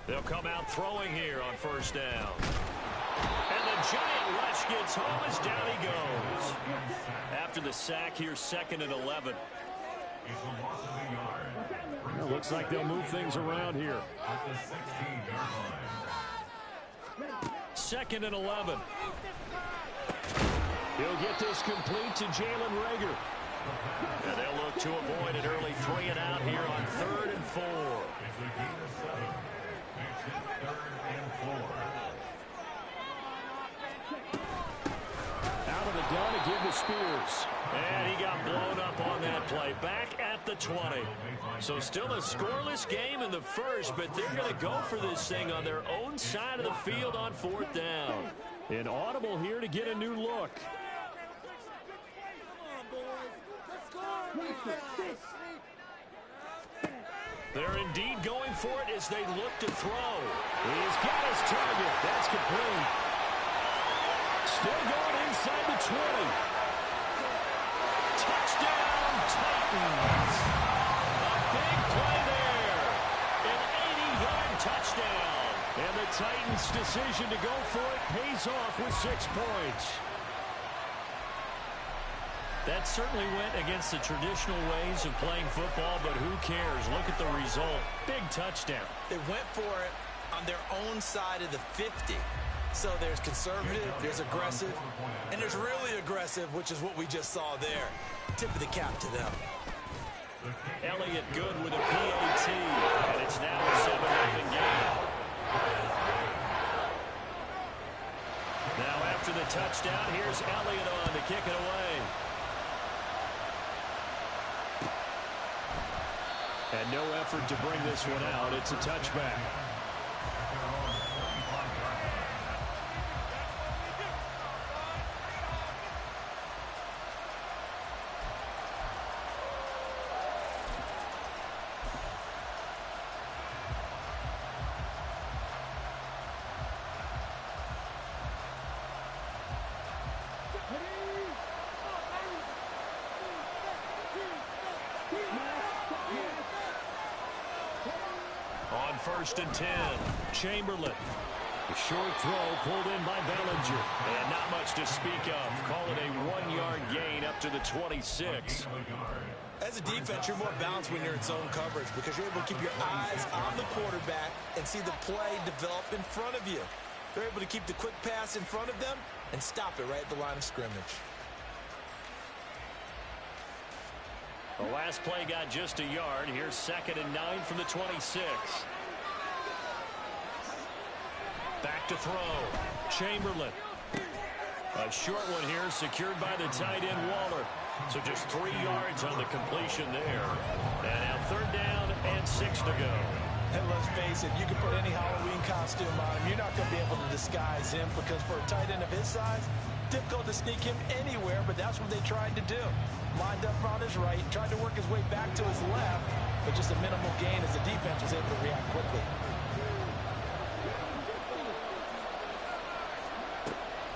They'll come out throwing here on first down. And the giant rush gets home as down he goes. After the sack, here's 2nd and 11. Well, looks like they'll move things around here. 2nd and 11. He'll get this complete to Jalen Reagor. And they'll look to avoid an early 3 and out here on 3rd and 4. Out of the gun to give to Spears. And he got blown up on that play. Back at the 20. So still a scoreless game in the first, but they're going to go for this thing on their own side of the field on 4th down. An audible here to get a new look. They're indeed going for it as they look to throw. He's got his target. That's complete. Still going inside the 20. Touchdown, Titans. A big play there. An 80-yard touchdown. And the Titans' decision to go for it pays off with 6 points. That certainly went against the traditional ways of playing football, but who cares? Look at the result. Big touchdown. They went for it on their own side of the 50. So there's conservative, there's aggressive, and there's really aggressive, which is what we just saw there. Tip of the cap to them. Elliott good with a PAT, and it's now a 7-0 game. Now after the touchdown, here's Elliott on to kick it away. And no effort to bring this one out. It's a touchback. On 1st and 10, Chamberlain. A short throw pulled in by Bellinger. And not much to speak of. Call it a 1-yard gain up to the 26. As a defense, you're more balanced when you're in zone coverage because you're able to keep your eyes on the quarterback and see the play develop in front of you. They're able to keep the quick pass in front of them and stop it right at the line of scrimmage. The last play got just a yard. Here's 2nd and 9 from the 26. Back to throw. Chamberlain. A short one here secured by the tight end Waller. So just 3 yards on the completion there. And now 3rd down and 6 to go. And let's face it, you can put any Halloween costume on him. You're not going to be able to disguise him because for a tight end of his size, difficult to sneak him anywhere, but that's what they tried to do. Lined up on his right, tried to work his way back to his left, but just a minimal gain as the defense was able to react quickly.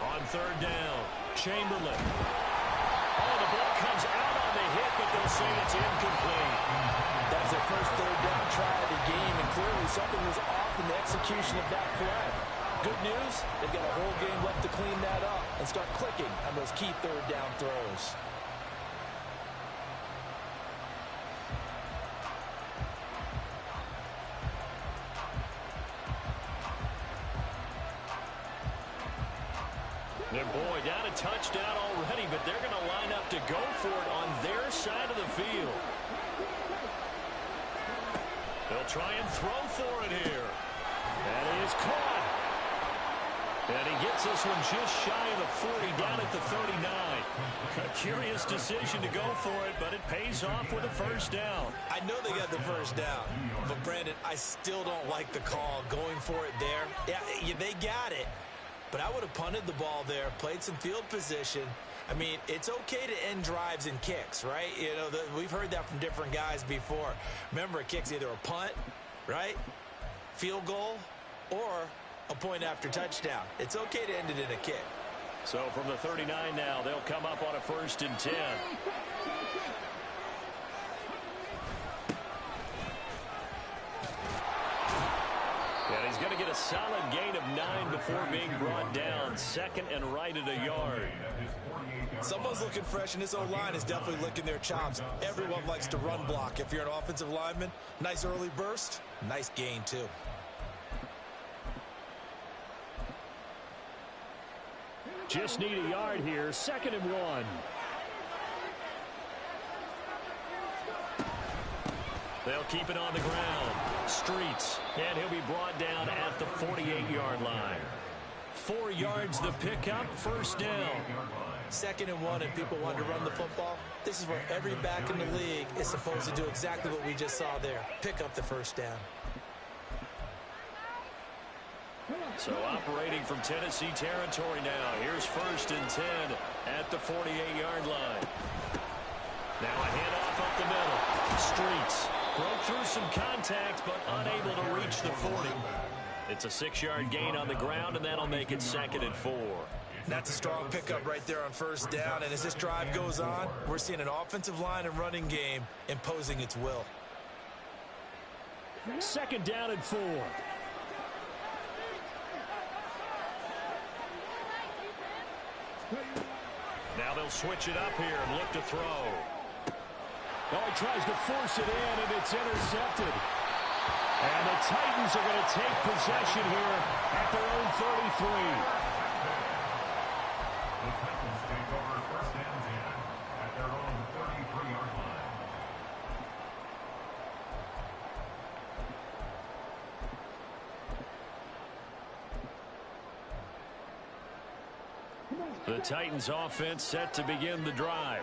On 3rd down, Chamberlain. Oh, the ball comes out on the hit, but they'll say it's incomplete. That's their first 3rd down try of the game, and clearly something was off in the execution of that play. Good news, they've got a whole game left to clean that up and start clicking on those key 3rd down throws. And boy, down a touchdown already, but they're going to line up to go for it on their side of the field. They'll try and throw for it here. That is caught. And he gets this one just shy of the 40, down at the 39. A curious decision to go for it, but it pays off with a 1st down. I know they got the 1st down, but Brandon, I still don't like the call going for it there. Yeah, they got it. But I would have punted the ball there, played some field position. I mean, it's okay to end drives and kicks, right? You know, we've heard that from different guys before. Remember, a kick's either a punt, right, field goal, or a point after touchdown. It's okay to end it in a kick. So from the 39 now, they'll come up on a 1st and 10. And he's going to get a solid gain of 9 before being brought down. 2nd and right at a yard. Someone's looking fresh, and this O-line is definitely licking their chops. Everyone likes to run block. If you're an offensive lineman, nice early burst, nice gain too. Just need a yard here. 2nd and 1. They'll keep it on the ground. Streets. And he'll be brought down at the 48-yard line. 4 yards the pickup. 1st down. 2nd and 1, and people want to run the football. This is where every back in the league is supposed to do exactly what we just saw there. Pick up the 1st down. So operating from Tennessee territory now. Here's 1st and 10 at the 48-yard line. Now a handoff up the middle. Streets broke through some contact, but unable to reach the 40. It's a 6-yard gain on the ground, and that'll make it 2nd and 4. That's a strong pickup right there on 1st down, and as this drive goes on, we're seeing an offensive line and running game imposing its will. 2nd down and 4. Now they'll switch it up here and look to throw. Oh, he tries to force it in, and it's intercepted. And the Titans are going to take possession here at their own 33. The Titans take over 1st and 10 at their own 33-yard line. The Titans offense set to begin the drive.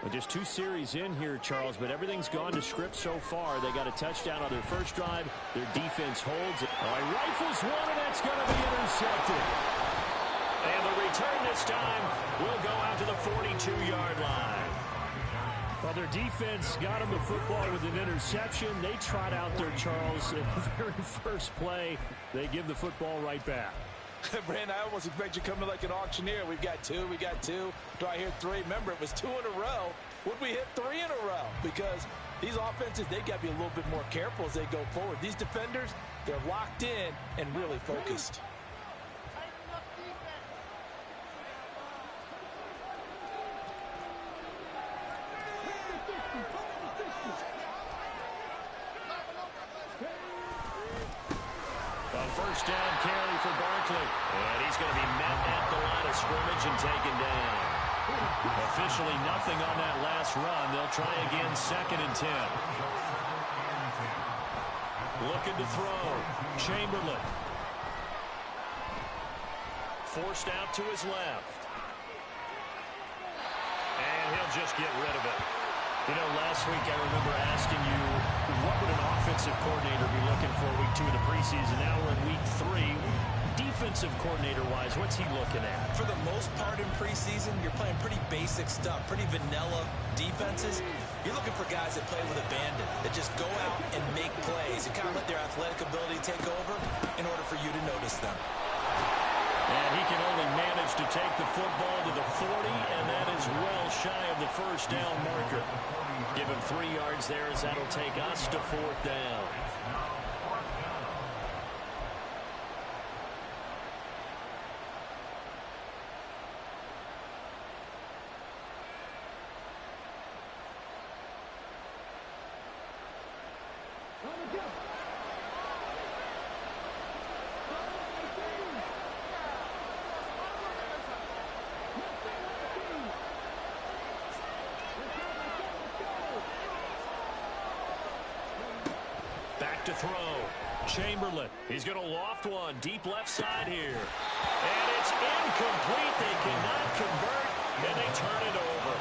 Well, just 2 series in here, Charles, but everything's gone to script so far. They got a touchdown on their first drive. Their defense holds it. All right, rifles one, and that's going to be intercepted. And the return this time will go out to the 42-yard line. Well, their defense got them the football with an interception. They trot out there, Charles, in the very first play. They give the football right back. Brandon, I almost expect you coming like an auctioneer. We've got 2, we got 2. Do I hear 3? Remember, it was 2 in a row. Would we hit 3 in a row? Because these offenses, they got to be a little bit more careful as they go forward. These defenders, they're locked in and really focused. First down carry for Barkley. And he's going to be met at the line of scrimmage and taken down. Officially nothing on that last run. They'll try again 2nd and 10. Looking to throw. Chamberlain. Forced out to his left. And he'll just get rid of it. You know, last week I remember asking you, what would an offensive coordinator be looking for week 2 of the preseason? Now we're in week 3. Defensive coordinator-wise, what's he looking at? For the most part in preseason, you're playing pretty basic stuff, pretty vanilla defenses. You're looking for guys that play with abandon, that just go out and make plays and kind of let their athletic ability take over in order for you to notice them. And he can only manage to take the football to the 40, and that is well shy of the 1st down marker. Give him 3 yards there as that'll take us to 4th down. To throw. Chamberlain. He's going to loft one deep left side here. And it's incomplete. They cannot convert, and they turn it over.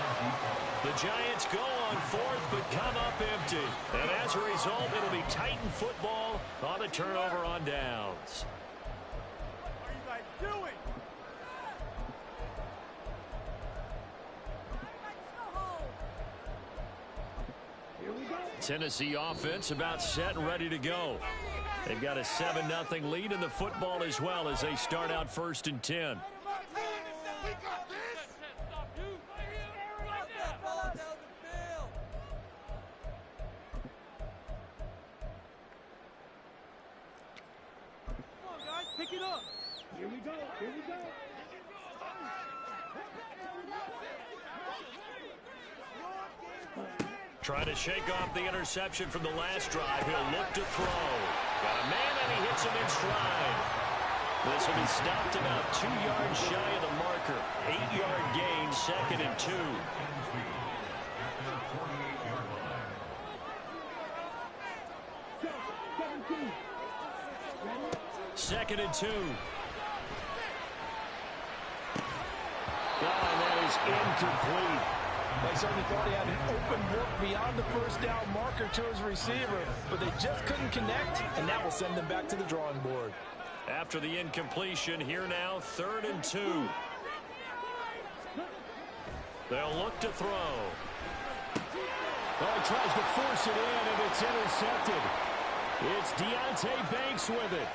The Giants go on 4th, but come up empty. And as a result, it'll be Titan football on the turnover on downs. What are you guys doing? Tennessee offense about set and ready to go. They've got a 7-0 lead in the football as well as they start out 1st and 10. Pick it up. Here we go. Here we go. Trying to shake off the interception from the last drive. He'll look to throw. Got a man, and he hits him in stride. This will be stopped about 2 yards shy of the marker. 8-yard gain, 2nd and 2. Second and 2. And that is incomplete. They certainly thought he had an open look beyond the first down marker to his receiver, but they just couldn't connect, and that will send them back to the drawing board. After the incompletion, here now, 3rd and 2. They'll look to throw. Oh, he tries to force it in, and it's intercepted. It's Deonte Banks with it.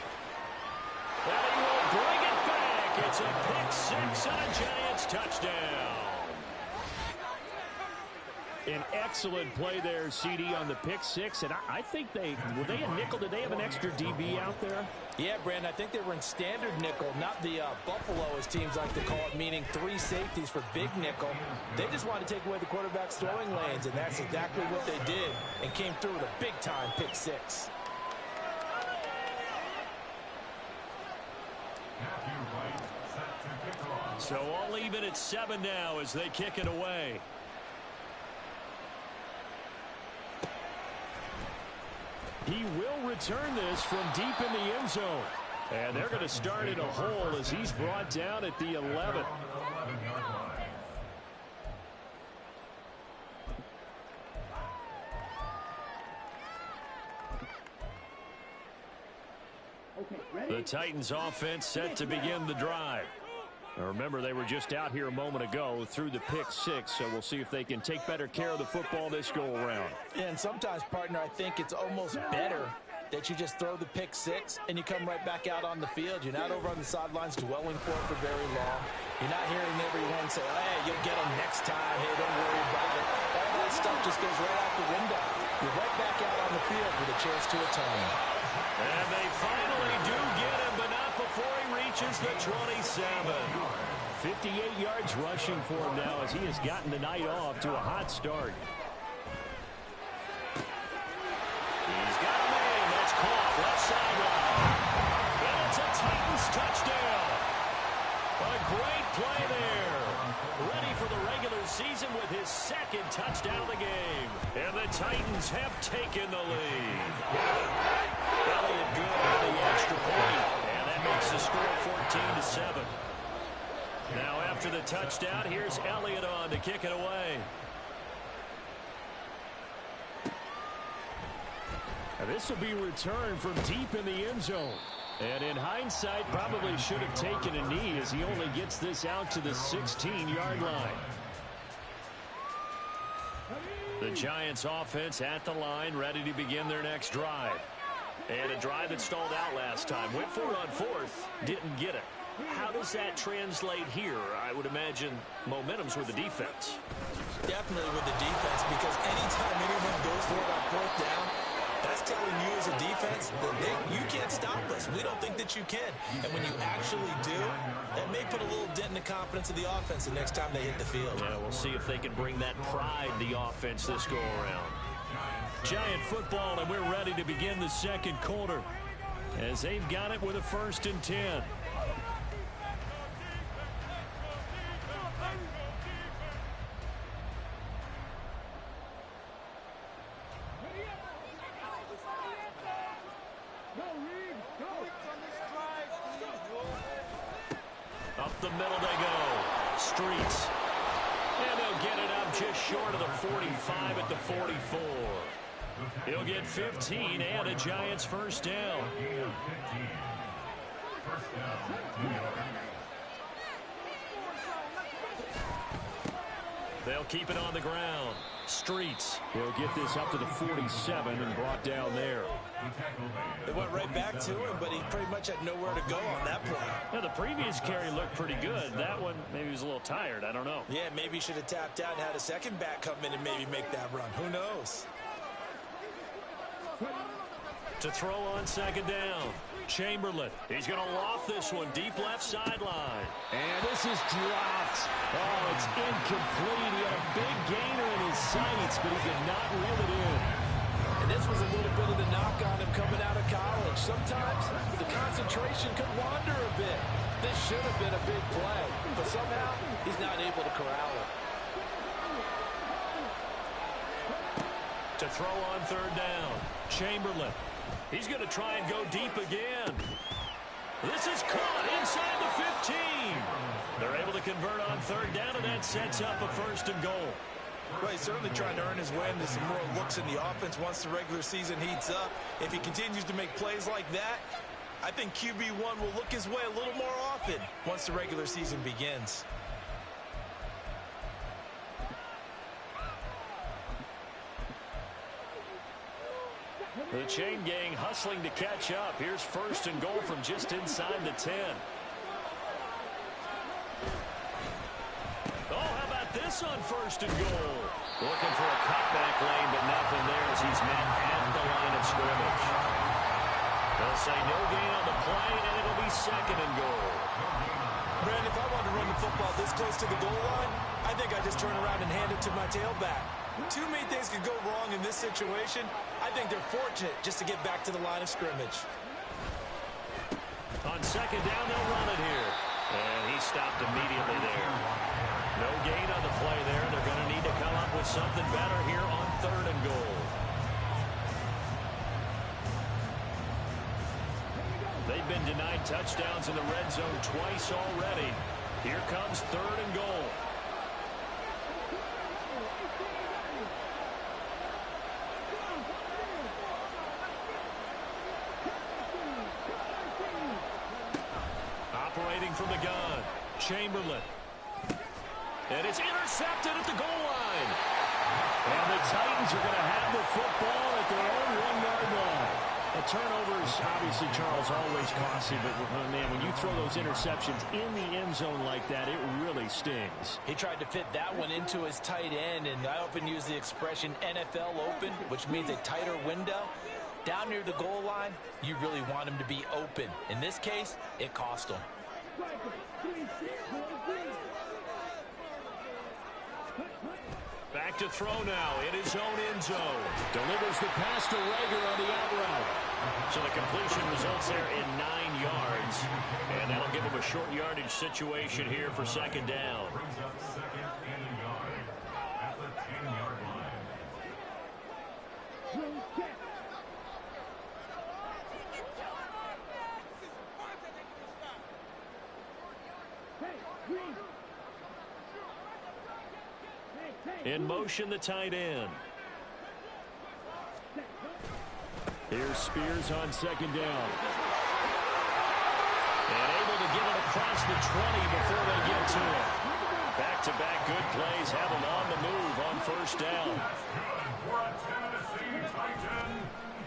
And he will bring it back. It's a pick-6 and a Giants touchdown. An excellent play there, CD, on the pick-6. And I think were they a nickel? Did they have an extra DB out there? Yeah, Brandon, I think they were in standard nickel, not the Buffalo, as teams like to call it, meaning 3 safeties for big nickel. They just wanted to take away the quarterback's throwing lanes, and that's exactly what they did, and came through with a big-time pick-6. So all even at 7 now as they kick it away. He will return this from deep in the end zone. And they're going to start in a hole as he's brought down at the 11. The Titans offense set to begin the drive. Now remember, they were just out here a moment ago through the pick-6, so we'll see if they can take better care of the football this go-around. Yeah, and sometimes, partner, I think it's almost better that you just throw the pick-6 and you come right back out on the field. You're not over on the sidelines dwelling for it for very long. You're not hearing everyone say, hey, you'll get them next time. Hey, don't worry about it. All that stuff just goes right out the window. You're right back out on the field with a chance to atone. And they finally do get him, but not before he reaches the 27. 58 yards rushing for him now as he has gotten the night off to a hot start. He's got a man. That's caught left sideline. And it's a Titans touchdown. A great play there. Ready for the regular season with his 2nd touchdown of the game. And the Titans have taken the lead. Elliott good for the extra point. And that makes the score 14-7. Now after the touchdown, here's Elliott on to kick it away. Now this will be returned from deep in the end zone. And in hindsight, probably should have taken a knee as he only gets this out to the 16-yard line. The Giants offense at the line, ready to begin their next drive. And a drive that stalled out last time. Went for it on 4th, didn't get it. How does that translate here? I would imagine momentum's with the defense. Definitely with the defense, because anytime anyone goes for it on 4th down, that's telling you as a defense that you can't stop us. We don't think that you can. And when you actually do, that may put a little dent in the confidence of the offense the next time they hit the field. Yeah, we'll see if they can bring that pride to the offense this go-around. Giant football, and we're ready to begin the 2nd quarter as they've got it with a 1st and 10. Up the middle they go. Streets. And they'll get it up just short of the 45 at the 44. He'll get 15 and a Giants 1st down. They'll keep it on the ground. Streets. He'll get this up to the 47 and brought down there. They went right back to him, but he pretty much had nowhere to go on that play. Yeah, the previous carry looked pretty good. That one, maybe he was a little tired. I don't know. Yeah, maybe he should have tapped out and had a second back come in and maybe make that run. Who knows? To throw on second down. Chamberlain. He's going to loft this one deep left sideline. And this is dropped. Oh, it's incomplete. He had a big gainer in his sights, but he could not reel it in. And this was a little bit of the knock on him coming out of college. Sometimes the concentration could wander a bit. This should have been a big play, but somehow he's not able to corral it. To throw on third down. Chamberlain. He's going to try and go deep again. This is caught inside the 15. They're able to convert on third down, and that sets up a first and goal. Well, he's certainly trying to earn his way into some more looks in the offense once the regular season heats up. If he continues to make plays like that, I think QB1 will look his way a little more often once the regular season begins. The chain gang hustling to catch up. Here's first and goal from just inside the 10. Oh, how about this on first and goal? Looking for a cutback lane, but nothing there as he's met at the line of scrimmage. They'll say no gain on the play, and it'll be second and goal. Brandon, if I wanted to run the football this close to the goal line, I think I'd just turn around and hand it to my tailback. Too many things could go wrong in this situation. I think they're fortunate just to get back to the line of scrimmage. On second down, they'll run it here. And he stopped immediately there. No gain on the play there. They're going to need to come up with something better here on third and goal. They've been denied touchdowns in the red zone twice already. Here comes third and goal. Operating from the gun, Chamberlain. And it's intercepted at the goal line. And the Titans are going to have the football at their own 1-yard line. The turnovers, obviously, Charles, always costly, but, man, when you throw those interceptions in the end zone like that, it really stings. He tried to fit that one into his tight end, and I often use the expression NFL open, which means a tighter window. Down near the goal line, you really want him to be open. In this case, it cost him. Back to throw now in his own end zone. Delivers the pass to Rager on the out route. So the completion results there in 9 yards. And that'll give him a short yardage situation here for second down. Brings up second and a yard at the 10-yard line. In motion, the tight end. Here's Spears on second down. And able to get it across the 20 before they get to it. Back-to-back good plays have him on the move on first down.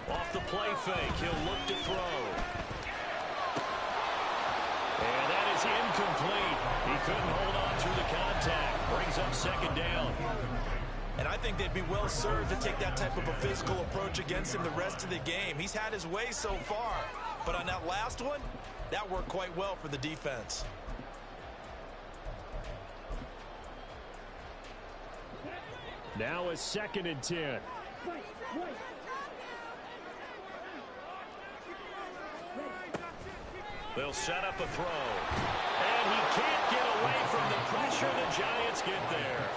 Off the play fake, he'll look to throw. And that is incomplete. He couldn't hold on through the contact. Brings up second down. And I think they'd be well served to take that type of a physical approach against him the rest of the game. He's had his way so far. But on that last one, that worked quite well for the defense. Now a second and 10. They'll set up a throw. And he can't get away from the pressure. The Giants get there.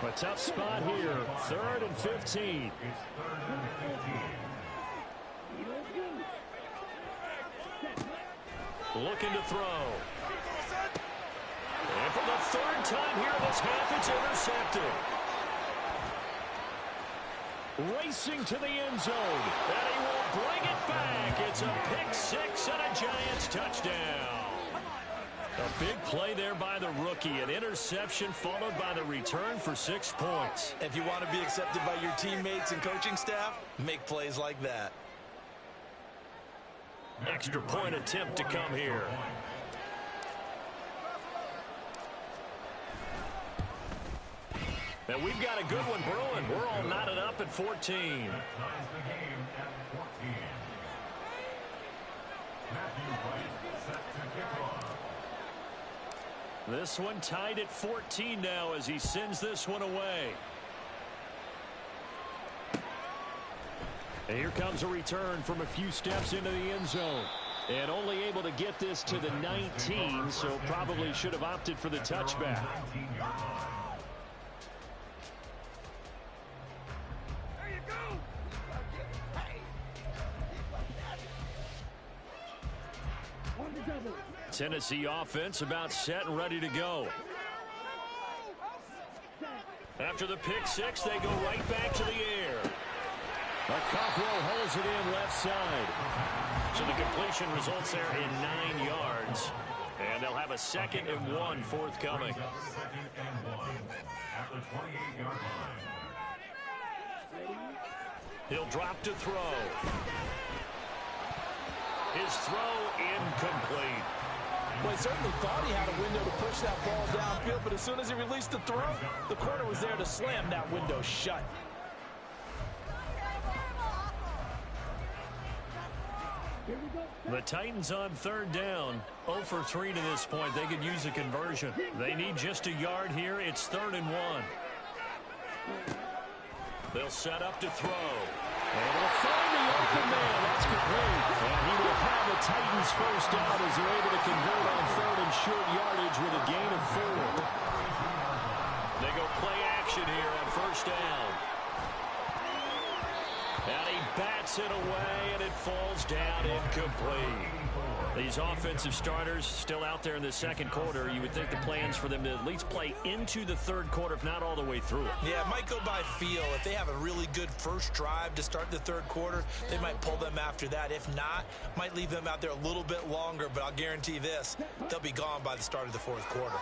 A tough spot here. 3rd and 15. Looking to throw. And for the 3rd time here this half, it's intercepted. Racing to the end zone. And he will bring it back. It's a pick 6 and a Giants touchdown. A big play there by the rookie. An interception followed by the return for 6 points. If you want to be accepted by your teammates and coaching staff, make plays like that. Extra point attempt to come here. And we've got a good one brewing. We're all knotted up at 14. That ties the game at 14. Matthew White set to kick off. This one tied at 14 now as he sends this one away. And here comes a return from a few steps into the end zone. And only able to get this to the 19, so probably should have opted for the touchback. Tennessee offense about set and ready to go. After the pick six, they go right back to the air. Cockrell holds it in left side. So the completion results there in 9 yards. And they'll have a 2nd and 1 forthcoming. 2nd and 1 at the 28-yard line. He'll drop to throw. His throw incomplete. Well, he certainly thought he had a window to push that ball downfield, but as soon as he released the throw, the corner was there to slam that window shut. The Titans on 3rd down. 0 for 3 to this point. They could use a conversion. They need just a yard here. It's 3rd and 1. They'll set up to throw. And they'll find the open man. That's complete. And he will have the Titans first down as they're able to convert on 3rd and short yardage with a gain of 4. They go play action here on 1st down. And he bats it away, and it falls down incomplete. These offensive starters still out there in the 2nd quarter. You would think the plans for them to at least play into the 3rd quarter, if not all the way through it. Yeah, it might go by feel. If they have a really good first drive to start the 3rd quarter, they might pull them after that. If not, might leave them out there a little bit longer, but I'll guarantee this, they'll be gone by the start of the 4th quarter.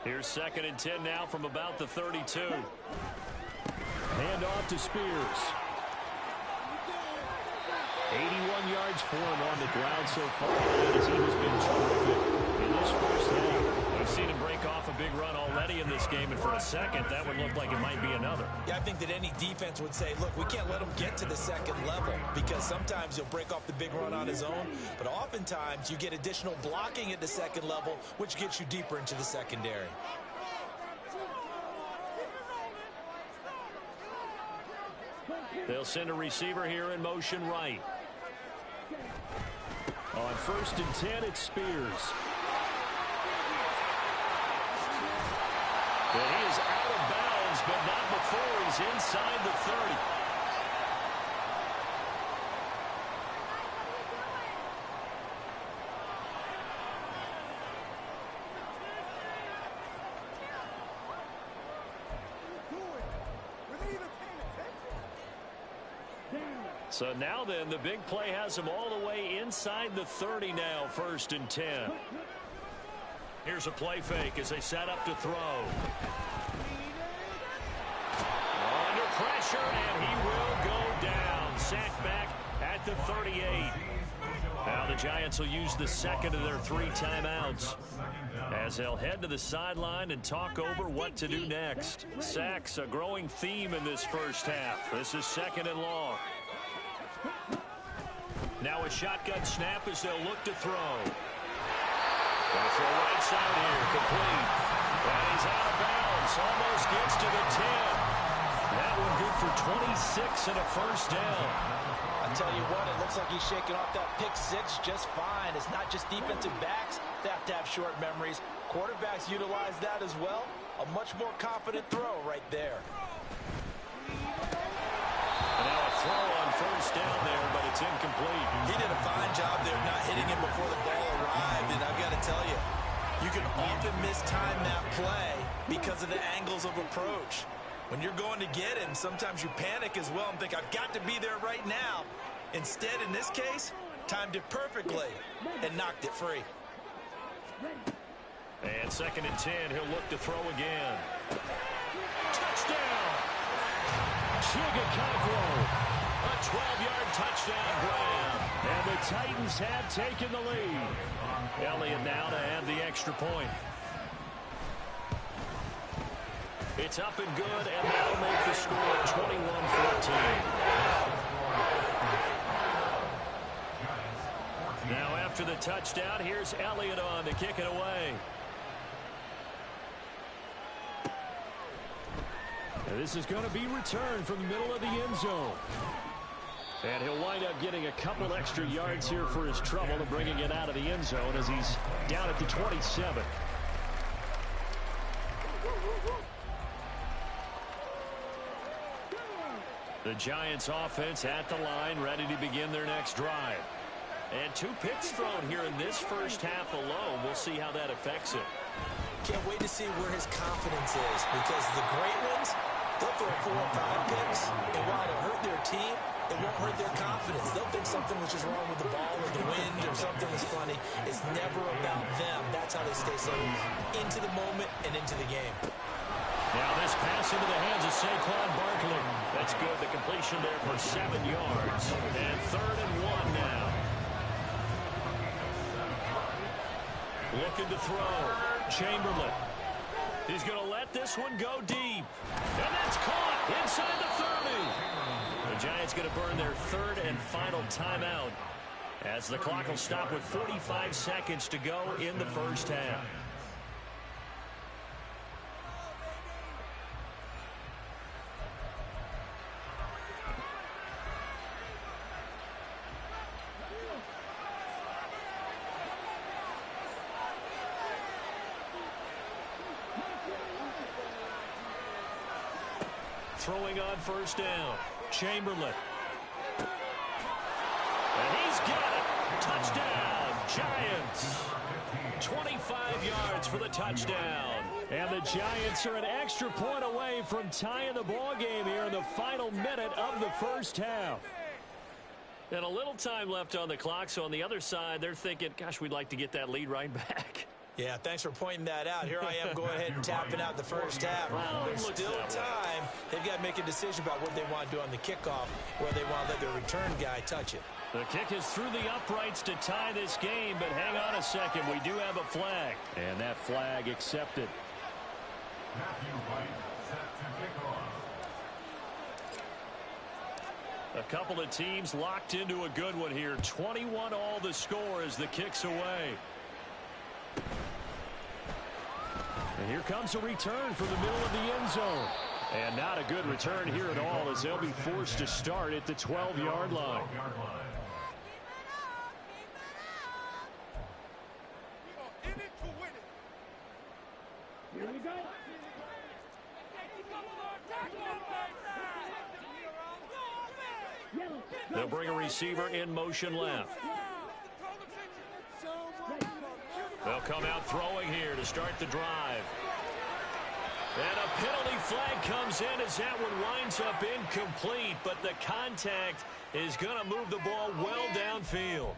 Here's 2nd and 10 now from about the 32. Hand off to Spears. 81 yards for him on the ground so far. As he has been terrific in this first half. We've seen him break off a big run already in this game, and for a second, that would look like it might be another. Yeah, I think that any defense would say, look, we can't let him get to the 2nd level because sometimes he'll break off the big run on his own, but oftentimes you get additional blocking at the 2nd level, which gets you deeper into the secondary. They'll send a receiver here in motion right. On 1st and 10, it's Spears. And he is out of bounds, but not before he's inside the 30. So now then, the big play has him all the way inside the 30 now, 1st and 10. Here's a play fake as they set up to throw. Under pressure, and he will go down. Sacked back at the 38. Now the Giants will use the 2nd of their 3 timeouts as they'll head to the sideline and talk over what to do next. Sacks, a growing theme in this first half. This is 2nd and long. Now a shotgun snap as they'll look to throw. Gonna throw right side here, complete. And he's out of bounds, almost gets to the 10. That one good for 26 and a first down. I tell you what, it looks like he's shaking off that pick six just fine. It's not just defensive backs that have to have short memories. Quarterbacks utilize that as well. A much more confident throw right there. And now a throw on first down there, but it's incomplete. He did a fine job there not hitting him before the ball arrived, and I've got to tell you, you can often mistime that play because of the angles of approach. When you're going to get him, sometimes you panic as well and think, I've got to be there right now. Instead, in this case, timed it perfectly and knocked it free. And 2nd and 10, he'll look to throw again. Touchdown! Chigakaklo. A 12-yard touchdown grab. And the Titans have taken the lead. Elliott now to add the extra point. It's up and good, and that'll make the score 21-14. Now after the touchdown, here's Elliott on to kick it away. And this is going to be returned from the middle of the end zone. And he'll wind up getting a couple extra yards here for his trouble and bringing it out of the end zone as he's down at the 27. The Giants offense at the line, ready to begin their next drive. And 2 picks thrown here in this first half alone. We'll see how that affects it. Can't wait to see where his confidence is, because the great ones, they'll throw 4 or 5 picks, and while it'll hurt their team, it won't hurt their confidence. They'll think something was just wrong with the ball or the wind or something was funny. It's never about them. That's how they stay so into the moment and into the game. Now this pass into the hands of Saquon Barkley. That's good. The completion there for 7 yards. And 3rd and 1 now. Looking to throw. Chamberlain. He's going to let this one go deep. And that's caught inside the 30. The Giants going to burn their 3rd and final timeout as the clock will stop with 45 seconds to go in the first half. Throwing on 1st down. Chamberlain. And he's got it. Touchdown, Giants. 25 yards for the touchdown. And the Giants are an extra point away from tying the ball game here in the final minute of the first half. And a little time left on the clock, so on the other side, they're thinking, gosh, we'd like to get that lead right back. Yeah, thanks for pointing that out. Here I am going ahead and tapping out the first half. There's still time. They've got to make a decision about what they want to do on the kickoff, where they want to let their return guy touch it. The kick is through the uprights to tie this game, but hang on a second. We do have a flag. And that flag accepted. A couple of teams locked into a good one here. 21 all the score as the kick's away. And here comes a return from the middle of the end zone. And not a good return here at all as they'll be forced to start at the 12-yard line. Here we go. They'll bring a receiver in motion left. They'll come out throwing here to start the drive. And a penalty flag comes in as that one winds up incomplete, but the contact is going to move the ball well downfield.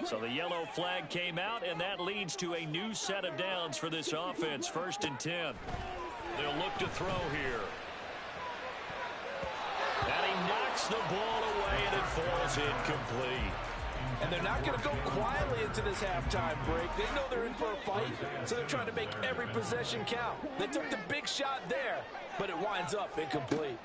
So the yellow flag came out, and that leads to a new set of downs for this offense. 1st and 10. They'll look to throw here. And he knocks the ball away, and it falls incomplete. And they're not going to go quietly into this halftime break. They know they're in for a fight, so they're trying to make every possession count. They took the big shot there, but it winds up incomplete.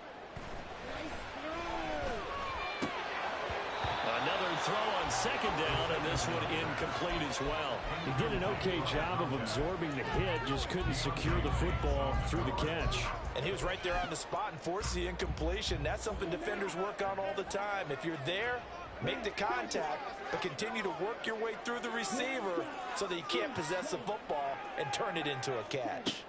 Another throw on 2nd down, and this one incomplete as well. He did an okay job of absorbing the hit, just couldn't secure the football through the catch. And he was right there on the spot and forced the incompletion. That's something defenders work on all the time. If you're there, make the contact, but continue to work your way through the receiver so that you can't possess the football and turn it into a catch.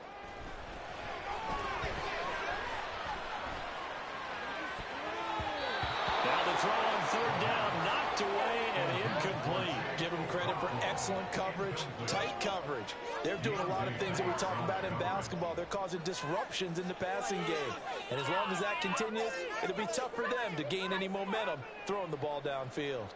Now the throw on 3rd down, knocked away and incomplete. Give them credit for excellent coverage, tight coverage. They're doing a lot of things that we talk about in basketball. They're causing disruptions in the passing game. And as long as that continues, it'll be tough for them to gain any momentum throwing the ball downfield.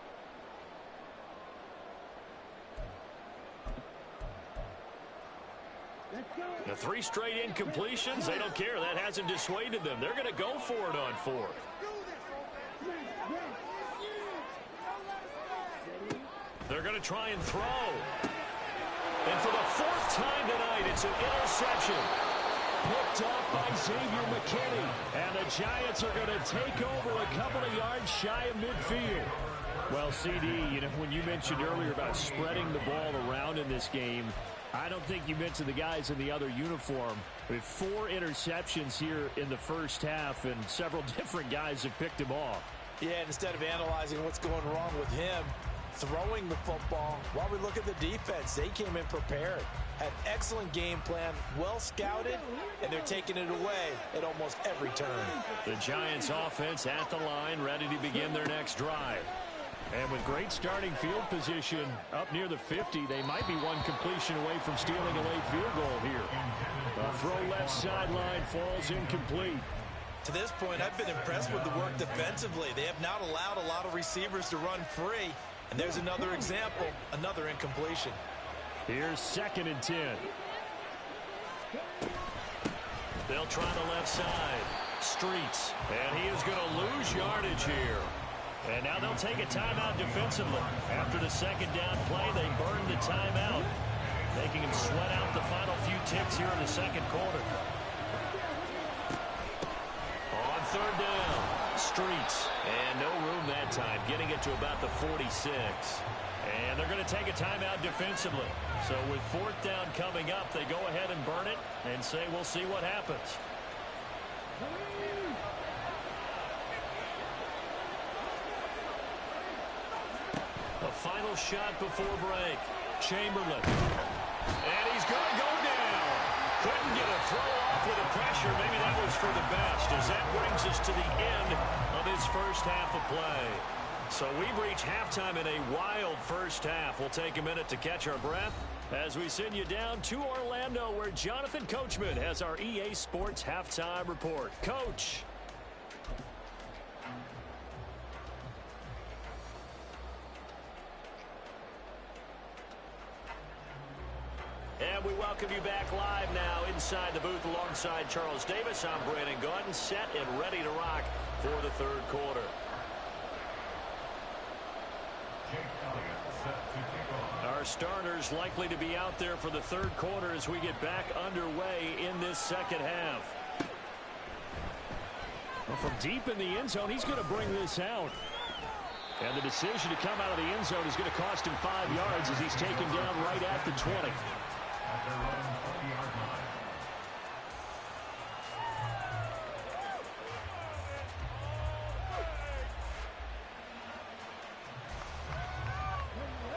The 3 straight incompletions, they don't care. That hasn't dissuaded them. They're going to go for it on 4th. They're going to try and throw. And for the 4th time tonight, it's an interception. Picked up by Xavier McKinney. And the Giants are going to take over a couple of yards shy of midfield. Well, CD, when you mentioned earlier about spreading the ball around in this game, I don't think you mentioned the guys in the other uniform. With 4 interceptions here in the first half, and several different guys have picked him off. Yeah, and instead of analyzing what's going wrong with him, throwing the football, while we look at the defense, they came in prepared. Had excellent game plan, well scouted, and they're taking it away at almost every turn. The Giants offense at the line, ready to begin their next drive. And with great starting field position up near the 50, they might be one completion away from stealing a late field goal here. A throw left sideline falls incomplete. To this point, I've been impressed with the work defensively. They have not allowed a lot of receivers to run free. And there's another example, another incompletion. Here's 2nd and 10. They'll try the left side. Streets. And he is going to lose yardage here. And now they'll take a timeout defensively. After the 2nd down play, they burned the timeout, making him sweat out the final few ticks here in the 2nd quarter. On 3rd down, Streets. And no room that time, getting it to about the 46. And they're going to take a timeout defensively. So with 4th down coming up, they go ahead and burn it and say we'll see what happens. A final shot before break. Chamberlain. And he's going to go down. Couldn't get a throw off with the pressure. Maybe that was for the best, as that brings us to the end of his first half of play. So we've reached halftime in a wild first half. We'll take a minute to catch our breath as we send you down to Orlando, where Jonathan Coachman has our EA Sports halftime report. Coach. And we welcome you back live now inside the booth alongside Charles Davis. I'm Brandon Gaudin, set and ready to rock for the 3rd quarter. Our starters likely to be out there for the 3rd quarter as we get back underway in this 2nd half. Well, from deep in the end zone, he's going to bring this out. And the decision to come out of the end zone is going to cost him 5 yards as he's taken down right at the 20.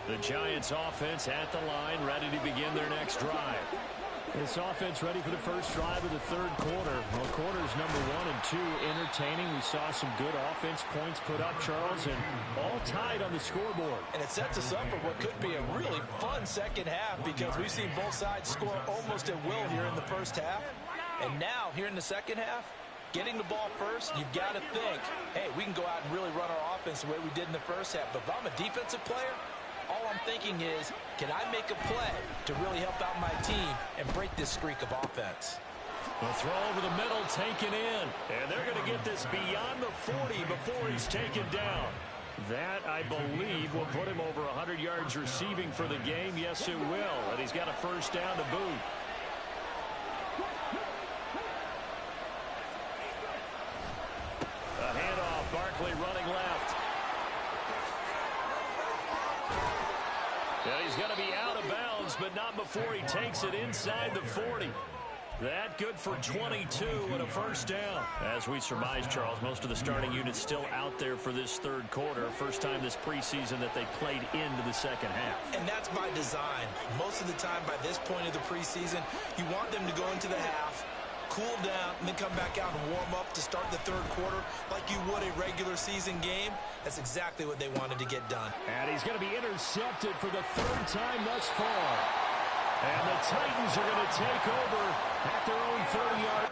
The Giants offense at the line, ready to begin their next drive. This offense ready for the first drive of the 3rd quarter. Well, quarters number 1 and 2 entertaining. We saw some good offense points put up, Charles, and all tied on the scoreboard. And it sets us up for what could be a really fun 2nd half, because we've seen both sides score almost at will here in the first half. And now, here in the 2nd half, getting the ball first, you've got to think, hey, we can go out and really run our offense the way we did in the first half. But if I'm a defensive player, all I'm thinking is, can I make a play to really help out my team and break this streak of offense? The throw over the middle taken in. And they're going to get this beyond the 40 before he's taken down. That, I believe, will put him over 100 yards receiving for the game. Yes, it will. And he's got a first down to boot. A handoff. Barkley running left. And he's going to be out of bounds, but not before he takes it inside the 40. That good for 22 and a first down. As we surmise, Charles, most of the starting units still out there for this 3rd quarter. First time this preseason that they played into the 2nd half. And that's by design. Most of the time by this point of the preseason, you want them to go into the half, cool down, and then come back out and warm up to start the 3rd quarter like you would a regular season game. That's exactly what they wanted to get done. And he's going to be intercepted for the 3rd time thus far. And the Titans are going to take over at their own 30-yard.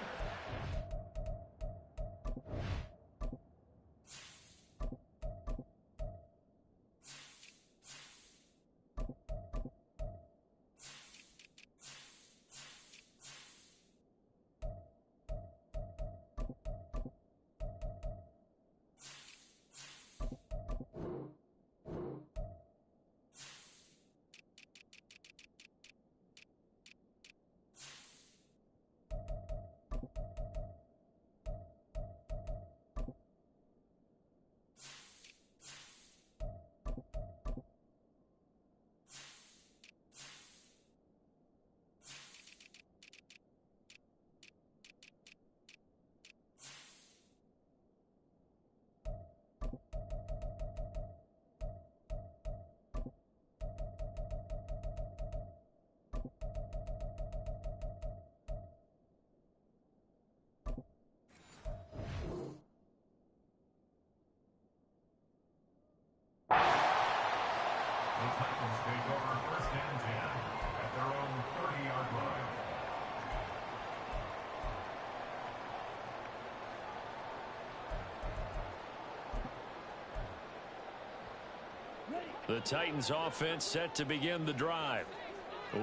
The Titans offense set to begin the drive.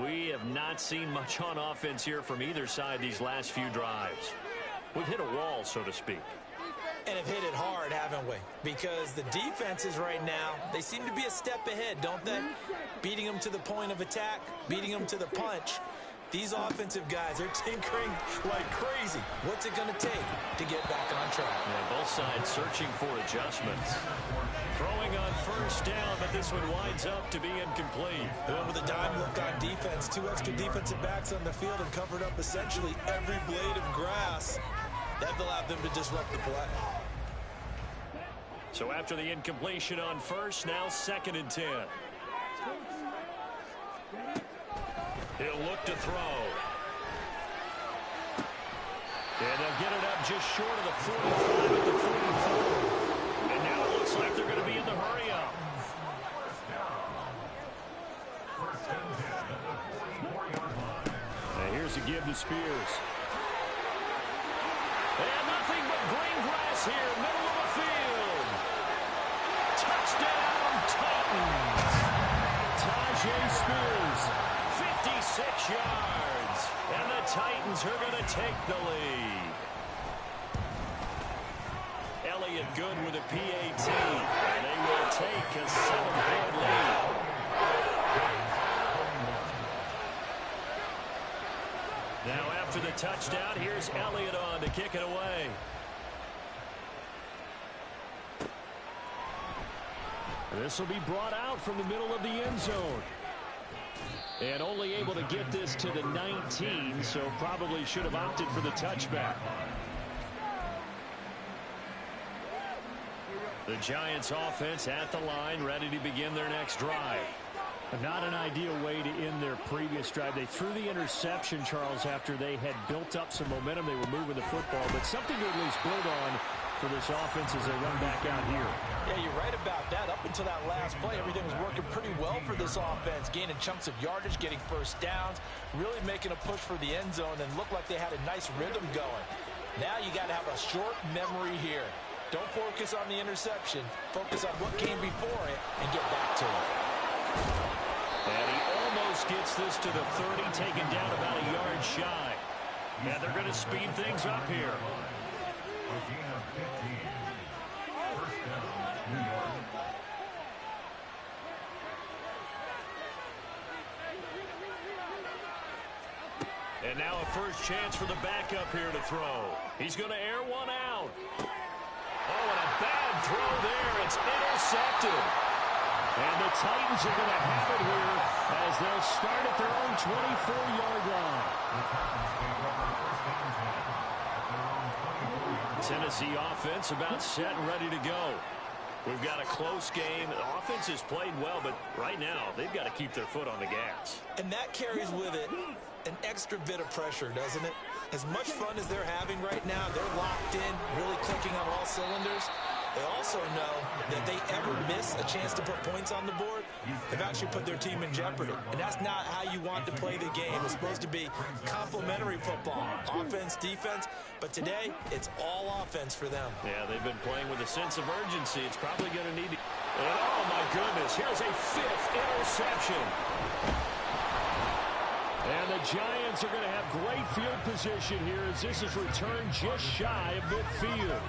We have not seen much on offense here from either side these last few drives. We've hit a wall, so to speak. And have hit it hard, haven't we? Because the defenses right now, they seem to be a step ahead, don't they? Beating them to the point of attack, beating them to the punch. These offensive guys are tinkering like crazy. What's it going to take to get back on track? Yeah, both sides searching for adjustments. Throwing on first down, but this one winds up to be incomplete. And then with a dime look on defense, 2 extra defensive backs on the field and covered up essentially every blade of grass. That allowed them to disrupt the play. So after the incompletion on first, now 2nd and 10. He'll look to throw. And they'll get it up just short of the 45 at the 44. And now it looks like they're going to be in the hurry up. And here's a give to Spears. And nothing but green grass here, middle of the field. Touchdown, Titans. Tajay Spears, 56 yards. And the Titans are going to take the lead. Elliott good with a PAT. And they will take a 7-point lead. Now after the touchdown, here's Elliott on to kick it away. This will be brought out from the middle of the end zone. And only able to get this to the 19, so probably should have opted for the touchback. The Giants offense at the line, ready to begin their next drive. Not an ideal way to end their previous drive. They threw the interception, Charles, after they had built up some momentum. They were moving the football, but something to at least build on for this offense as they run back out here. Yeah, you're right about that. Up until that last play, everything was working pretty well for this offense, gaining chunks of yardage, getting first downs, really making a push for the end zone, and looked like they had a nice rhythm going. Now you got to have a short memory here. Don't focus on the interception. Focus on what came before it and get back to it. And he almost gets this to the 30, taken down about a yard shy. Yeah, they're going to speed things up here. And now a first chance for the backup here to throw. He's going to air one out. Oh, and a bad throw there. It's intercepted. And the Titans are going to have it here as they'll start at their own 24-yard line. Tennessee offense about set and ready to go. We've got a close game. The offense has played well, but right now they've got to keep their foot on the gas. And that carries with it an extra bit of pressure, doesn't it? As much fun as they're having right now, they're locked in, really clicking on all cylinders. They also know that if they ever miss a chance to put points on the board, they've actually put their team in jeopardy. And that's not how you want to play the game. It's supposed to be complementary football, offense, defense. But today, it's all offense for them. Yeah, they've been playing with a sense of urgency. It's probably going to need to... And oh, my goodness, here's a 5th interception. And the Giants are going to have great field position here as this is returned just shy of midfield.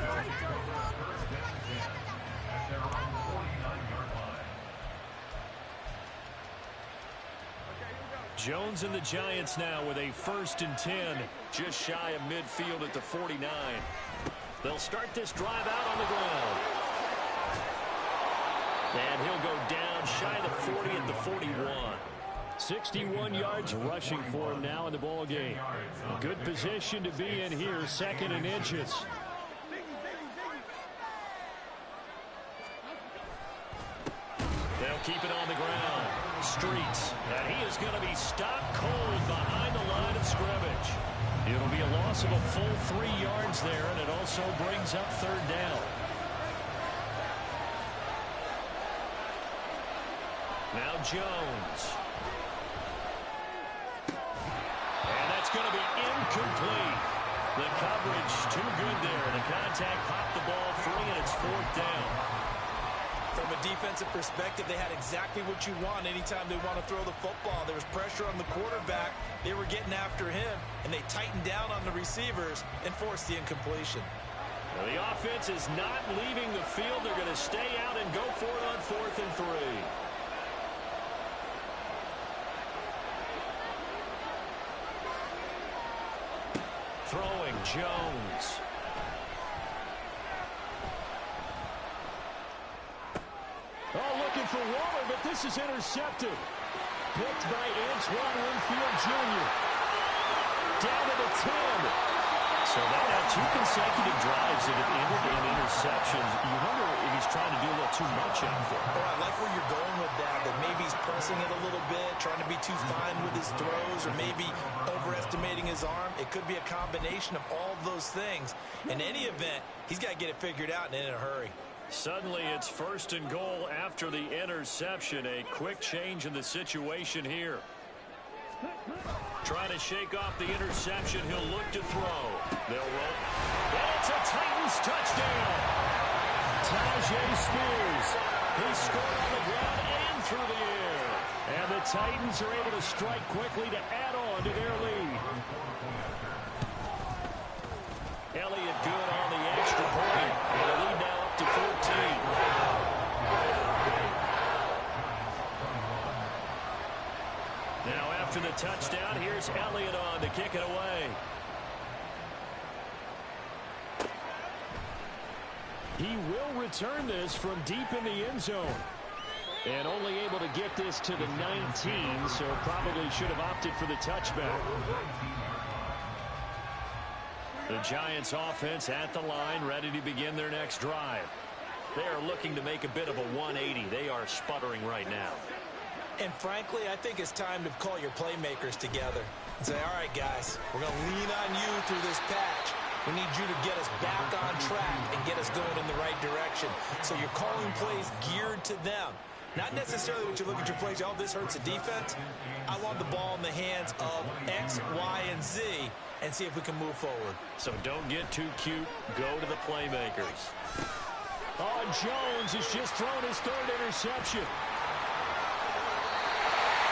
Jones and the Giants now with a 1st and 10, just shy of midfield at the 49. They'll start this drive out on the ground. And he'll go down shy of the 40 at the 41. 61 yards rushing for him now in the ball game. Good position to be in here, 2nd and inches. They'll keep it on the ground. Streets, and he is going to be stopped cold behind the line of scrimmage. It'll be a loss of a full 3 yards there, and it also brings up 3rd down. Now Jones. And that's going to be incomplete. The coverage too good there. The contact popped the ball free, and it's 4th down. From a defensive perspective, they had exactly what you want anytime they want to throw the football. There was pressure on the quarterback. They were getting after him, and they tightened down on the receivers and forced the incompletion. Well, the offense is not leaving the field. They're going to stay out and go for it on 4th and 3. Throwing, Jones. Oh, looking for Waller, but this is intercepted. Picked by Antoine Winfield Jr. Down to the 10. So that had 2 consecutive drives that have ended in interceptions. You wonder if he's trying to do a little too much out there. Oh, I like where you're going with that maybe he's pressing it a little bit, trying to be too fine with his throws, or maybe overestimating his arm. It could be a combination of all of those things. In any event, he's got to get it figured out and in a hurry. Suddenly it's 1st and goal after the interception. A quick change in the situation here. Trying to shake off the interception. He'll look to throw. They'll roll. And it's a Titans touchdown. Tajay Spears. He scored on the ground and through the air. And the Titans are able to strike quickly to add on to their lead. Elliott good on the extra point. And the lead now up to 14. Now after the touchdown, here's Elliott on to kick it away. He will return this from deep in the end zone. And only able to get this to the 19, so probably should have opted for the touchback. The Giants offense at the line, ready to begin their next drive. They are looking to make a bit of a 180. They are sputtering right now. And frankly, I think it's time to call your playmakers together and say, all right, guys, we're going to lean on you through this patch. We need you to get us back on track and get us going in the right direction. So you're calling plays geared to them. Not necessarily when you look at your plays, oh, this hurts the defense. I want the ball in the hands of X, Y, and Z and see if we can move forward. So don't get too cute. Go to the playmakers. Oh, Jones has just thrown his 3rd interception.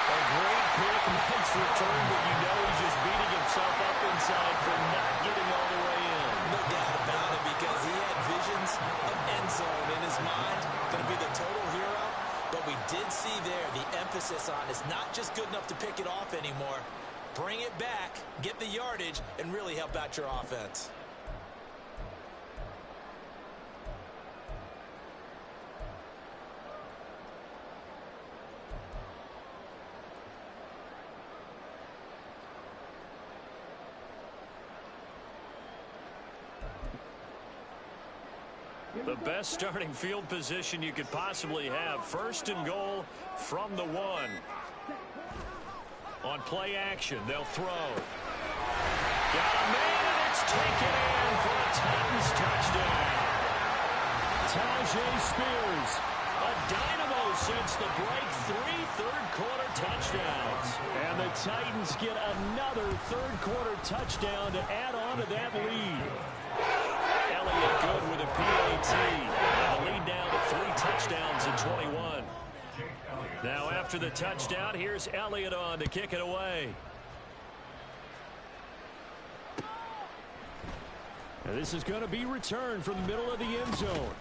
A great pick, nice return, but you know he's just beating himself up inside for not getting all the way in. No doubt about it, because he had visions of end zone in his mind. Going to be the total hero. But we did see there the emphasis on it's not just good enough to pick it off anymore. Bring it back, get the yardage, and really help out your offense. The best starting field position you could possibly have. 1st and goal from the 1. On play action, they'll throw. Got a man, and it's taken in for a Titans touchdown. Tajay Spears, a dynamo since the break. 3 third-quarter touchdowns. And the Titans get another third-quarter touchdown to add on to that lead. Elliott good with a PAT. And the lead down to 3 touchdowns in 21. Now after the touchdown, here's Elliott on to kick it away. And this is going to be returned from the middle of the end zone.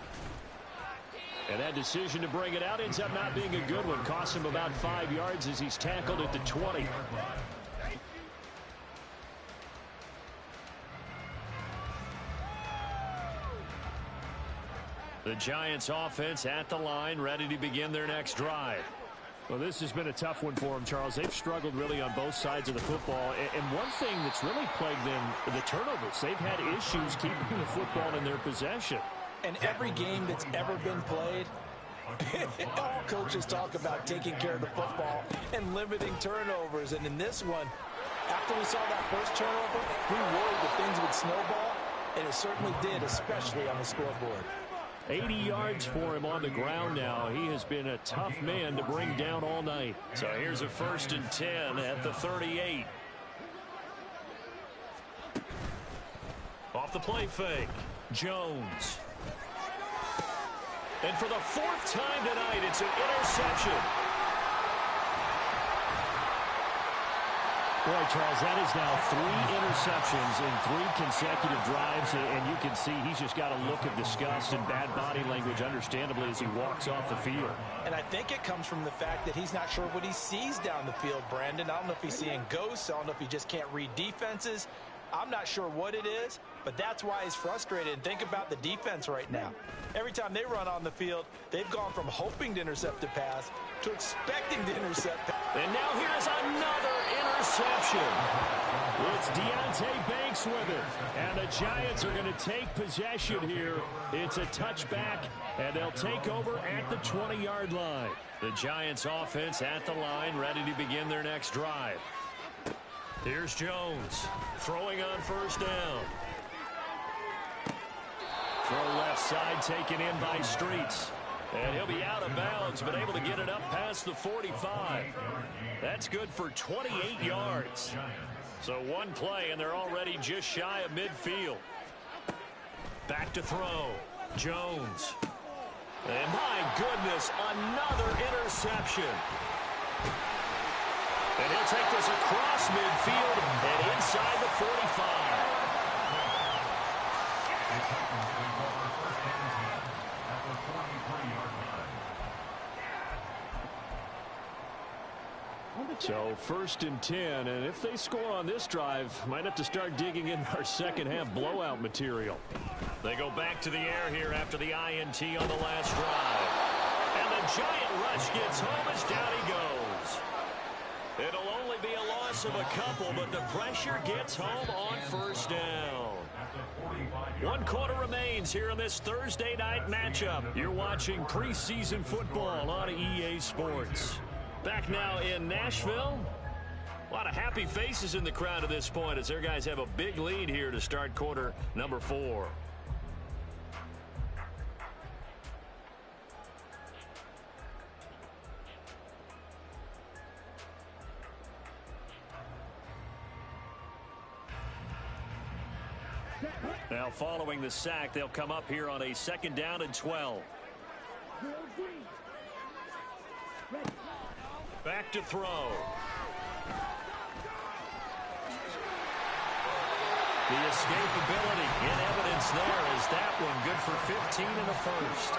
And that decision to bring it out ends up not being a good one. Costs him about 5 yards as he's tackled at the 20. The Giants offense at the line, ready to begin their next drive. Well, this has been a tough one for them, Charles. They've struggled really on both sides of the football. And one thing that's really plagued them, the turnovers. They've had issues keeping the football in their possession. And every game that's ever been played, all coaches talk about taking care of the football and limiting turnovers. And in this one, after we saw that first turnover, we worried that things would snowball, and it certainly did, especially on the scoreboard. 80 yards for him on the ground now. He has been a tough man to bring down all night. So here's a 1st and 10 at the 38. Off the play fake, Jones. And for the fourth time tonight, it's an interception. Boy, Charles, that is now 3 interceptions in 3 consecutive drives, and you can see he's just got a look of disgust and bad body language, understandably, as he walks off the field. And I think it comes from the fact that he's not sure what he sees down the field, Brandon. I don't know if he's seeing ghosts. I don't know if he just can't read defenses. I'm not sure what it is, but that's why he's frustrated. And think about the defense right now. Every time they run on the field, they've gone from hoping to intercept a pass to expecting to intercept. And now here's another interception. It's Deontay Banks with it. And the Giants are going to take possession here. It's a touchback, and they'll take over at the 20-yard line. The Giants offense at the line, ready to begin their next drive. Here's Jones throwing on first down. Throw left side taken in by Streets. And he'll be out of bounds, but able to get it up past the 45. That's good for 28 yards. So one play, and they're already just shy of midfield. Back to throw. Jones. And my goodness, another interception. And he'll take this across midfield and inside the 45. So 1st and 10, and if they score on this drive, might have to start digging in our second half blowout material. They go back to the air here after the INT on the last drive. And the giant rush gets home as down he goes. It'll only be a loss of a couple, but the pressure gets home on first down. 1 quarter remains here in this Thursday night matchup. You're watching preseason football on EA Sports. Back now in Nashville. A lot of happy faces in the crowd at this point as their guys have a big lead here to start quarter number 4. Now following the sack, they'll come up here on a 2nd down and 12. Back to throw. The escapability in evidence there is that one good for 15 in the first.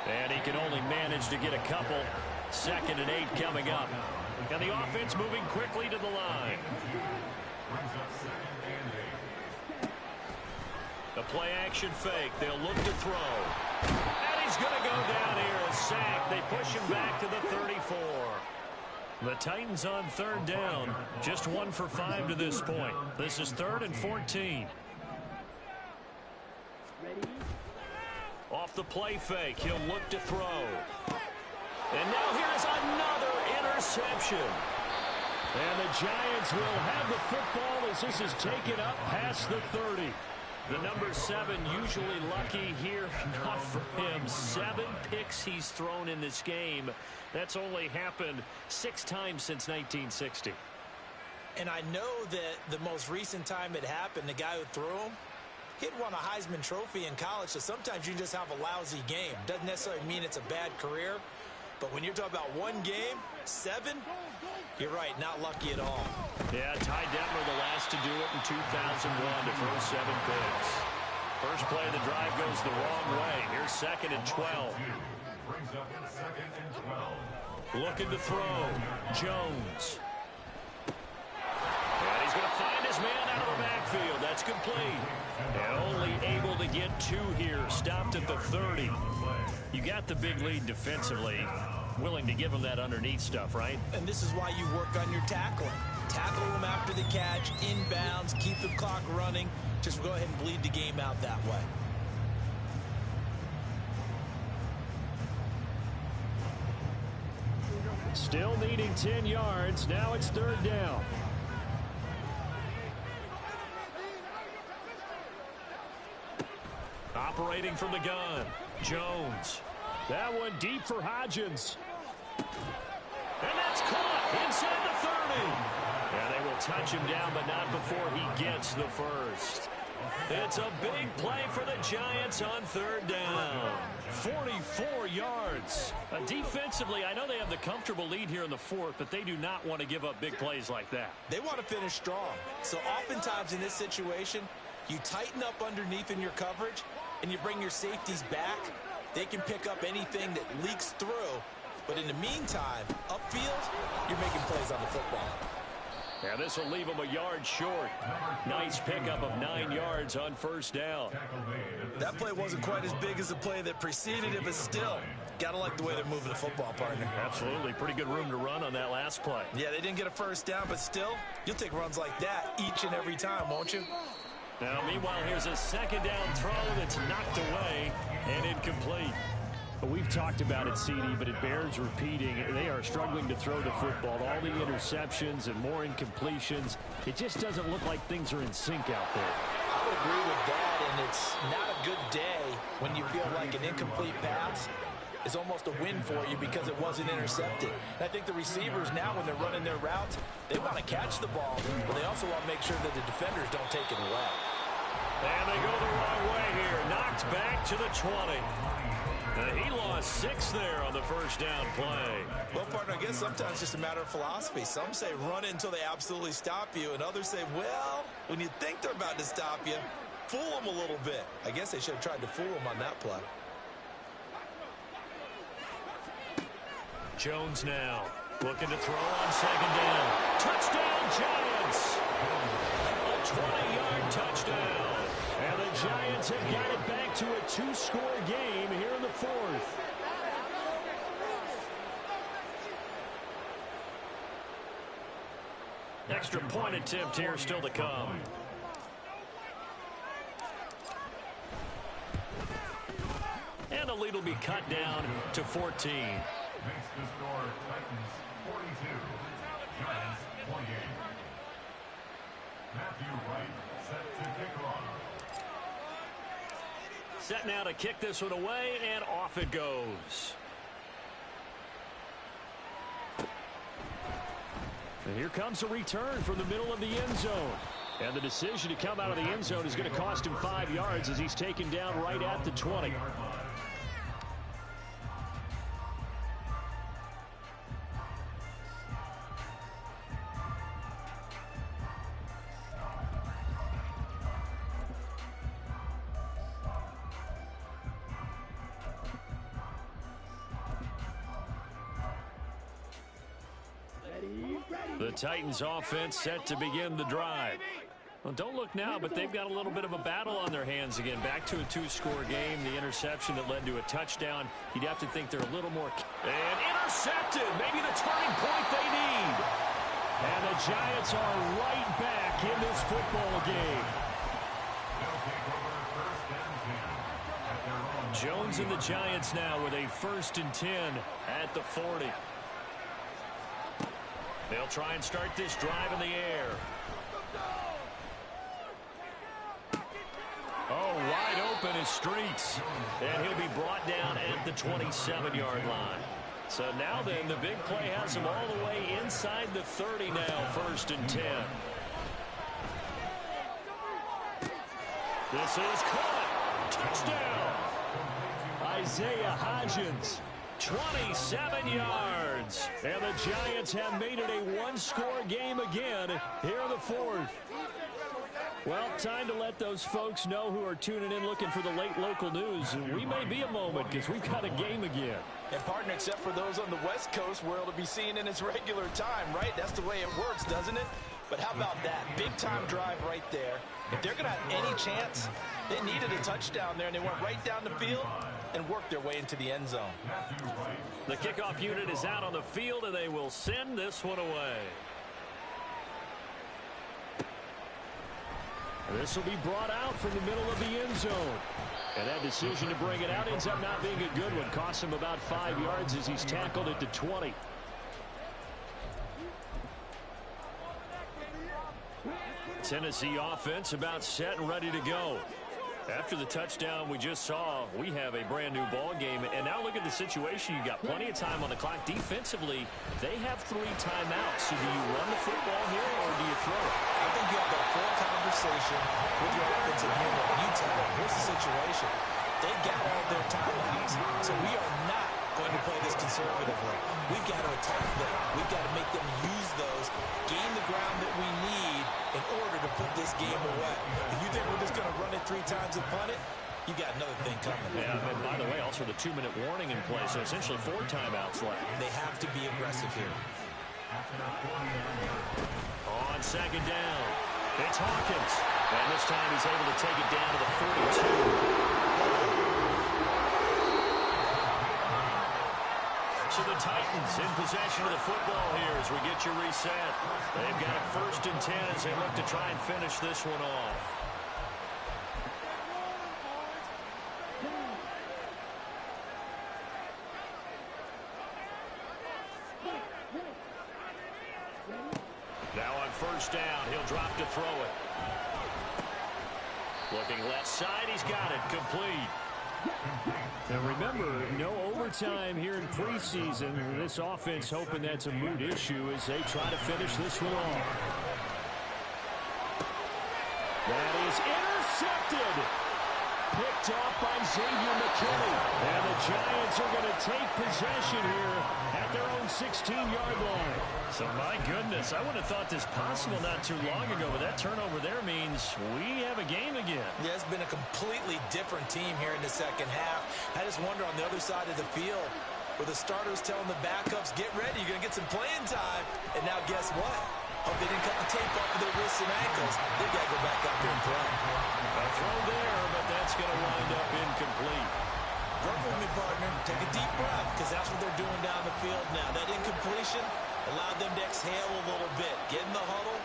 And he can only manage to get a couple. 2nd and 8 coming up. And the offense moving quickly to the line. The play action fake. They'll look to throw. And he's going to go down here. A sack. They push him back to the 34. The Titans on 3rd down. Just 1 for 5 to this point. This is 3rd and 14. Off the play fake. He'll look to throw. And now here's another interception. And the Giants will have the football as this is taken up past the 30. The number 7 usually lucky here. Not for him. 7 picks he's thrown in this game. That's only happened 6 times since 1960. And I know that the most recent time it happened, the guy who threw him, he'd won a Heisman Trophy in college, so sometimes you just have a lousy game. Doesn't necessarily mean it's a bad career. But when you're talking about 1 game, 7, you're right, not lucky at all. Yeah, Ty Detmer the last to do it in 2001 to throw 7 picks. First play of the drive goes the wrong way. Here's 2nd and 12. Looking to throw. Jones. And he's going to find his man out of the backfield. That's complete. And only able to get 2 here. Stopped at the 30. You got the big lead defensively. Willing to give him that underneath stuff, right? And this is why you work on your tackling. Tackle them after the catch, inbounds, keep the clock running. Just go ahead and bleed the game out that way. Still needing 10 yards. Now it's 3rd down. Operating from the gun. Jones. That one deep for Hodgins. And that's caught inside the 30. And they will touch him down, but not before he gets the first. It's a big play for the Giants on third down. 44 yards. Defensively, I know they have the comfortable lead here in the fourth, but they do not want to give up big plays like that. They want to finish strong. So oftentimes in this situation, you tighten up underneath in your coverage, and you bring your safeties back. They can pick up anything that leaks through. But in the meantime, upfield, you're making plays on the football. And this will leave him a yard short. Nice pickup of 9 yards on first down. That play wasn't quite as big as the play that preceded it, but still, got to like the way they're moving the football, partner. Absolutely. Pretty good room to run on that last play. Yeah, they didn't get a first down, but still, you'll take runs like that each and every time, won't you? Now, meanwhile, here's a second down throw that's knocked away and incomplete. We've talked about it, CD, but it bears repeating. They are struggling to throw the football. All the interceptions and more incompletions. It just doesn't look like things are in sync out there. I would agree with that, and it's not a good day when you feel like an incomplete pass is almost a win for you because it wasn't intercepted. And I think the receivers now, when they're running their routes, they want to catch the ball, but they also want to make sure that the defenders don't take it away. And they go the wrong way here. Knocked back to the 20. He lost 6 there on the first down play. Well, partner, I guess sometimes it's just a matter of philosophy. Some say run it until they absolutely stop you, and others say, well, when you think they're about to stop you, fool them a little bit. I guess they should have tried to fool them on that play. Jones now looking to throw on second down. Touchdown, Giants! A 20-yard touchdown. And the Giants have got it back to a 2-score game here in the fourth. Extra point attempt here still to come. And the lead will be cut down to 14. Makes the score Titans 42, Giants 28. Matthew Wright set to kick off. Set now to kick this one away, and off it goes. And here comes a return from the middle of the end zone. And the decision to come out of the end zone is going to cost him 5 yards as he's taken down right at the 20. The Titans offense set to begin the drive. Well, don't look now, but they've got a little bit of a battle on their hands again. Back to a 2-score game. The interception that led to a touchdown. You'd have to think they're a little more. And intercepted. Maybe the turning point they need. And the Giants are right back in this football game. Jones and the Giants now with a 1st and 10 at the 40. They'll try and start this drive in the air. Oh, wide open is Streets. And he'll be brought down at the 27-yard line. So now then, the big play has him all the way inside the 30 now, 1st and 10. This is caught. Touchdown. Isaiah Hodgins. 27 yards. And the Giants have made it a 1-score game again here in the fourth. Well, time to let those folks know who are tuning in looking for the late local news. We may be a moment because we've got a game again. And, partner, except for those on the West Coast, where it'll be seen in its regular time, right? That's the way it works, doesn't it? But how about that? Big-time drive right there. If they're going to have any chance, they needed a touchdown there, and they went right down the field and worked their way into the end zone. The kickoff unit is out on the field, and they will send this one away. This will be brought out from the middle of the end zone. And that decision to bring it out ends up not being a good one. Costs him about 5 yards as he's tackled at the 20. Tennessee offense about set and ready to go. After the touchdown we just saw, we have a brand new ball game. And now look at the situation. You got plenty of time on the clock. Defensively, they have 3 timeouts. So do you run the football here or do you throw it? I think you have a full conversation with your offensive unit. You tell them, here's the situation. They got all their timeouts. So we are not going to play this conservatively. We've got to attack them. We've got to make them use those, gain the ground that we need in order to put this game away. If you think we're just going to run it 3 times and punt it, you got another thing coming. Yeah, and by the way, also the 2-minute warning in place, so essentially 4 timeouts left. They have to be aggressive here. On 2nd down, it's Hawkins. And this time he's able to take it down to the 42. So the Titans in possession of the football here as we get you reset. They've got a 1st and 10 as they look to try and finish this one off. Now on 1st down, he'll drop to throw it. Looking left side, he's got it, complete. Now remember, no overtime here in preseason. This offense hoping that's a moot issue as they try to finish this one off. That is intercepted. Picked off by Xavier McKinney. And the Giants are going to take possession here at their own 16-yard line. So my goodness, I would have thought this possible not too long ago, but that turnover there means we have a game again. Yeah, it's been a completely different team here in the second half. I just wonder on the other side of the field, where the starters telling the backups, get ready, you're going to get some playing time. And now guess what? Oh, they didn't cut the tape off of their wrists and ankles. They got to go back out there and play. A throw there, but that's going to wind up incomplete. Work with me, partner. Take a deep breath, because that's what they're doing down the field now. That incompletion allowed them to exhale a little bit. Get in the huddle,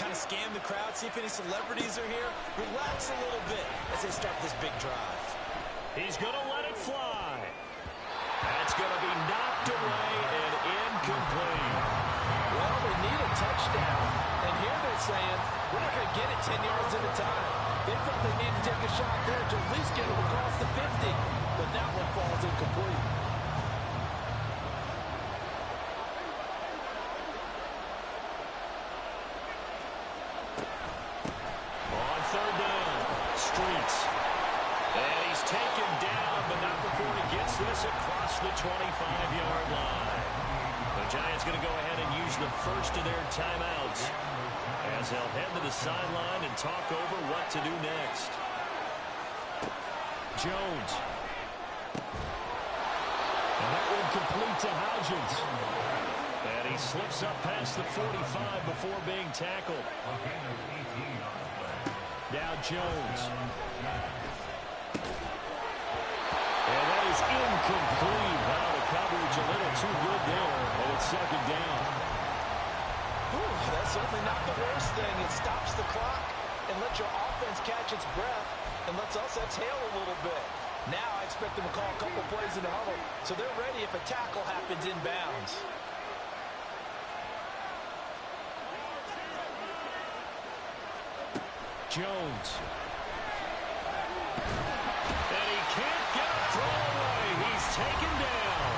kind of scan the crowd, see if any celebrities are here. Relax a little bit as they start this big drive. He's going to let it fly. That's going to be knocked away and incomplete. Well, they need a touchdown. And here they're saying, we're not going to get it 10 yards at a time. They thought they needed to take a shot there to at least get it across the 50. But that one falls incomplete. On 3rd down, Streets. And he's taken down, but not before he gets this across the 25-yard line. The Giants going to go ahead and use the first of their timeouts as they'll head to the sideline and talk over what to do next. Jones. And that one complete to Hodgins. And he slips up past the 45 before being tackled. Now Jones. And that is incomplete. Wow, the coverage a little too good there. And it's 2nd down. That's certainly not the worst thing. It stops the clock and lets your offense catch its breath and lets us exhale a little bit. Now I expect them to call a couple plays in the huddle so they're ready if a tackle happens inbounds. Jones. And he can't get a throw away. He's taken down.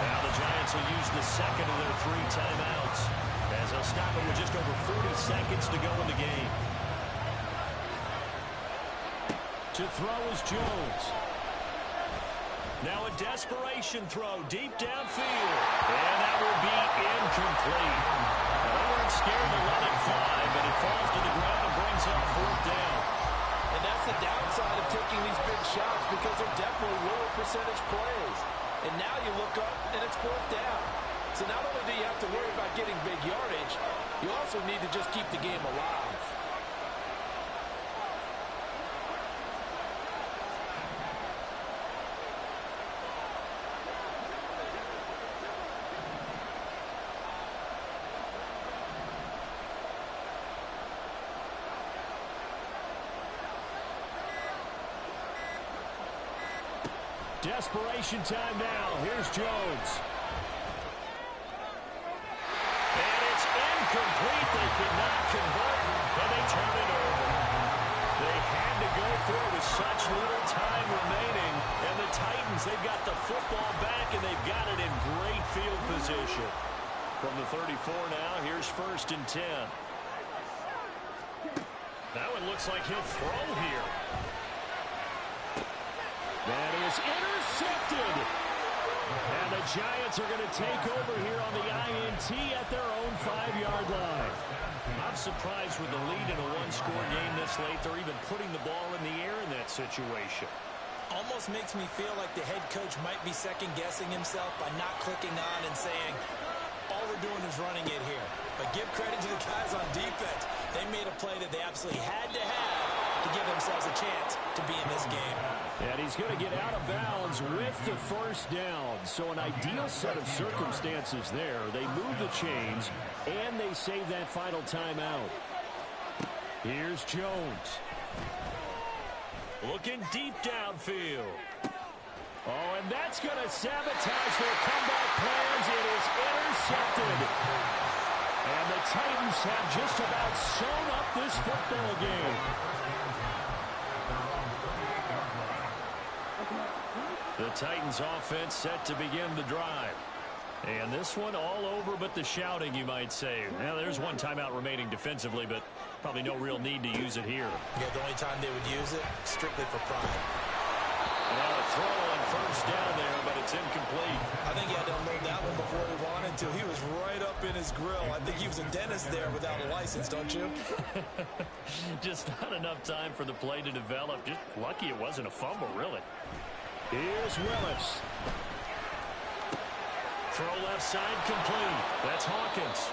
Now the Giants will use the second of their 3 timeouts as they'll stop it with just over 40 seconds to go in the game. To throw is Jones. Now a desperation throw deep downfield. And that will be incomplete. Now, they weren't scared to let it fly, but it falls to the ground and brings up 4th down. And that's the downside of taking these big shots because they're definitely lower percentage plays. And now you look up and it's 4th down. So not only do you have to worry about getting big yardage, you also need to just keep the game alive. Desperation time now. Here's Jones. And it's incomplete. They could not convert, and they turn it over. They had to go for it with such little time remaining. And the Titans, they've got the football back, and they've got it in great field position. From the 34 now, here's 1st and 10. That one looks like he'll throw here. That is intercepted. And the Giants are going to take over here on the INT at their own 5-yard line. I'm surprised with the lead in a one-score game this late, they're even putting the ball in the air in that situation. Almost makes me feel like the head coach might be second-guessing himself by not clicking on and saying, all we're doing is running it here. But give credit to the guys on defense. They made a play that they absolutely had to have to give themselves a chance to be in this game. And he's going to get out of bounds with the 1st down. So an ideal set of circumstances there. They move the chains, and they save that final timeout. Here's Jones. Looking deep downfield. Oh, and that's going to sabotage their comeback plans. It is intercepted. And the Titans have just about sewn up this football game. The Titans offense set to begin the drive. And this one all over but the shouting, you might say. Well, there's one timeout remaining defensively, but probably no real need to use it here. Yeah, the only time they would use it, strictly for pride. Well, a throw on 1st down there, but it's incomplete. I think he had to unload that one before he wanted to. He was right up in his grill. I think he was a dentist there without a license, don't you? Just not enough time for the play to develop. Just lucky it wasn't a fumble, really. Here's Willis. Throw left side complete. That's Hawkins.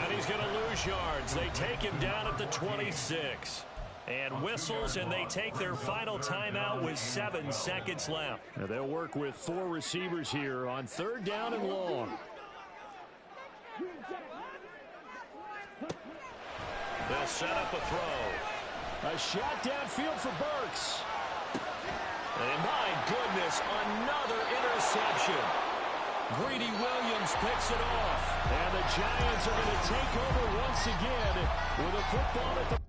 And he's going to lose yards. They take him down at the 26. And whistles, and they take their final timeout with 7 seconds left. Now they'll work with 4 receivers here on 3rd down and long. They'll set up a throw. A shot downfield for Burks. And my goodness, another interception. Greedy Williams picks it off. And the Giants are going to take over once again with a football at the